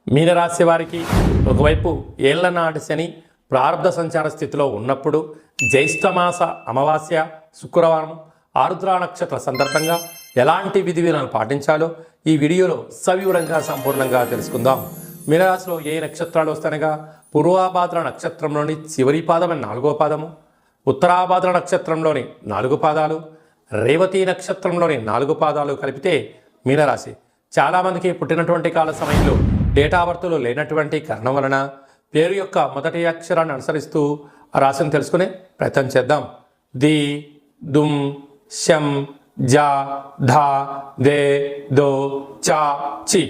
మీనరాశి వారికి ఒకవైపు ఏళ్లనాటి శని ప్రారంభ సంచార స్థితిలో ఉన్నప్పుడు జ్యేష్ఠమాస అమావాస్య శుక్రవారం ఆరుద్ర నక్షత్ర సందర్భంగా ఎలాంటి విధి విధానాలు పాటించాలో ఈ వీడియోలో సవివరంగా సంపూర్ణంగా తెలుసుకుందాం. మీనరాశిలో ఏ నక్షత్రాలు వస్తాయనగా పూర్వాభాద్ర నక్షత్రంలోని చివరి పాదం 4వ పాదము, ఉత్తరాభాద్ర నక్షత్రంలోని 4 పాదాలు, రేవతి నక్షత్రంలోని 4 పాదాలు కలిపితే మీనరాశి. చాలామందికి పుట్టినటువంటి కాల సమయంలో డేటా బర్త్లో లేనటువంటి కారణం వలన పేరు యొక్క మొదటి అక్షరాన్ని అనుసరిస్తూ ఆ రాశిని తెలుసుకునే ప్రయత్నం చేద్దాం. ది, దుమ్, శం, జా, ధా, దే, దో, చా, చి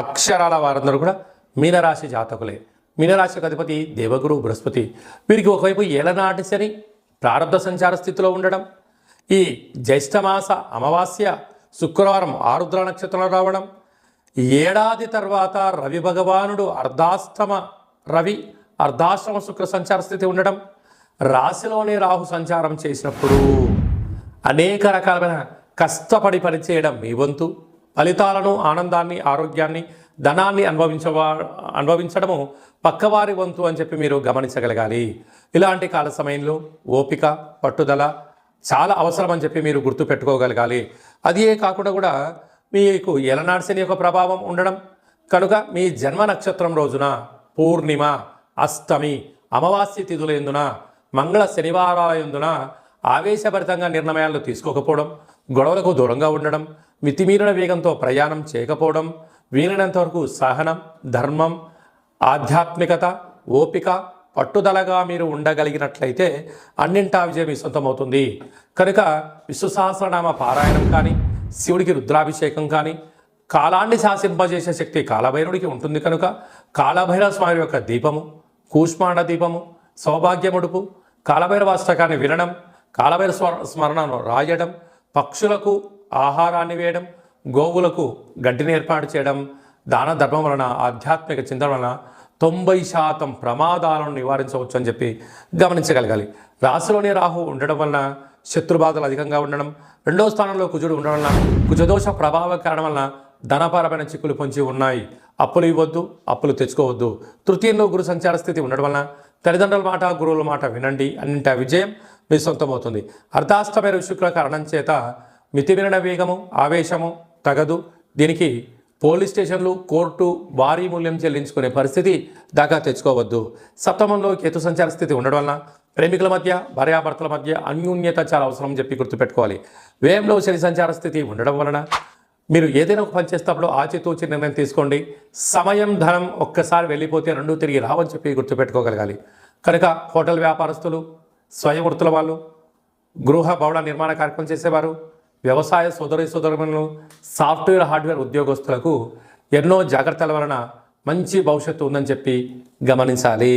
అక్షరాల వారందరూ కూడా మీనరాశి జాతకులే. మీనరాశికి అధిపతి దేవగురు బృహస్పతి. వీరికి ఒకవైపు ఏలనాటి శని ప్రారంభ సంచార స్థితిలో ఉండడం, ఈ జ్యేష్ఠమాస అమావాస్య శుక్రవారం ఆరుద్ర నక్షత్రంలో రావడం, ఏడాది తర్వాత రవి భగవానుడు అర్ధాశ్రమ శుక్ర సంచార స్థితి ఉండడం, రాశిలోనే రాహు సంచారం చేసినప్పుడు అనేక రకాలైన కష్టపడి పనిచేయడం మీ వంతు, ఫలితాలను, ఆనందాన్ని, ఆరోగ్యాన్ని, ధనాన్ని అనుభవించడము పక్కవారి వంతు అని చెప్పి మీరు గమనించగలగాలి. ఇలాంటి కాల సమయంలో ఓపిక, పట్టుదల చాలా అవసరం అని చెప్పి మీరు గుర్తుపెట్టుకోగలగాలి. అదే కాకుండా కూడా మీకు ఏలనాటి శని యొక్క ప్రభావం ఉండడం కనుక మీ జన్మ నక్షత్రం రోజున పూర్ణిమ, అష్టమి, అమావాస్య తిథుల యందున, మంగళ శనివారాల యందున ఆవేశభరితంగా నిర్ణయాలు తీసుకోకపోవడం, గొడవలకు దూరంగా ఉండడం, మితిమీరిన వేగంతో ప్రయాణం చేయకపోవడం, వీలైనంత వరకు సహనం, ధర్మం, ఆధ్యాత్మికత, ఓపిక, పట్టుదలగా మీరు ఉండగలిగినట్లయితే అన్నింటా విజయం మీ సొంతమవుతుంది. కనుక విష్ణు సహస్రనామ పారాయణం కానీ, శివుడికి రుద్రాభిషేకం కానీ, కాలాన్ని శాసింపజేసే శక్తి కాలభైరవుడికి ఉంటుంది కనుక కాలభైరవ స్వామి యొక్క దీపము, కూష్మాండ దీపము, సౌభాగ్యముడుపు, కాలభైరవాష్టకాన్ని వినడం, కాలభైరవ స్మరణను రాయడం, పక్షులకు ఆహారాన్ని వేయడం, గోవులకు గడ్డిని ఏర్పాటు చేయడం, దాన ధర్మం వలన, ఆధ్యాత్మిక చింతన వలన 90% ప్రమాదాలను నివారించవచ్చు అని చెప్పి గమనించగలగాలి. రాశిలోనే రాహు ఉండడం వలన శత్రుబాధలు అధికంగా ఉండడం, 2వ స్థానంలో కుజుడు ఉండడం వలన కుజదోష ప్రభావ కారణం వలన ధనపరమైన చిక్కులు పొంచి ఉన్నాయి. అప్పులు ఇవ్వద్దు, అప్పులు తెచ్చుకోవద్దు. తృతీయంలో గురు సంచార స్థితి ఉండడం వలన తల్లిదండ్రుల మాట, గురువుల మాట వినండి, అన్నింటా విజయం మీ సొంతమవుతుంది. అర్ధాష్టమైన శుక్ర కారణం చేత మితిమీరిన వేగము, ఆవేశము తగదు. దీనికి పోలీస్ స్టేషన్లు, కోర్టు భారీ మూల్యం చెల్లించుకునే పరిస్థితి దాకా తెచ్చుకోవద్దు. సప్తమంలో కేతు సంచార స్థితి ఉండడం వలన ప్రేమికుల మధ్య, భార్యాభర్తల మధ్య అన్యోన్యత చాలా అవసరం చెప్పి గుర్తుపెట్టుకోవాలి. వ్యయంలో శని సంచార స్థితి ఉండడం వలన మీరు ఏదైనా ఒక పని చేసేటప్పుడు ఆచితూచి నిర్ణయం తీసుకోండి. సమయం, ధనం ఒక్కసారి వెళ్ళిపోతే 2 తిరిగి రావని చెప్పి గుర్తుపెట్టుకోగలగాలి. కనుక హోటల్ వ్యాపారస్తులు, స్వయం వృత్తుల వాళ్ళు, గృహ భవన నిర్మాణ కార్యక్రమం చేసేవారు, వ్యవసాయ సోదరులను, సాఫ్ట్వేర్, హార్డ్వేర్ ఉద్యోగస్తులకు ఎన్నో జాగ్రత్తల వలన మంచి భవిష్యత్తు ఉందని చెప్పి గమనించాలి.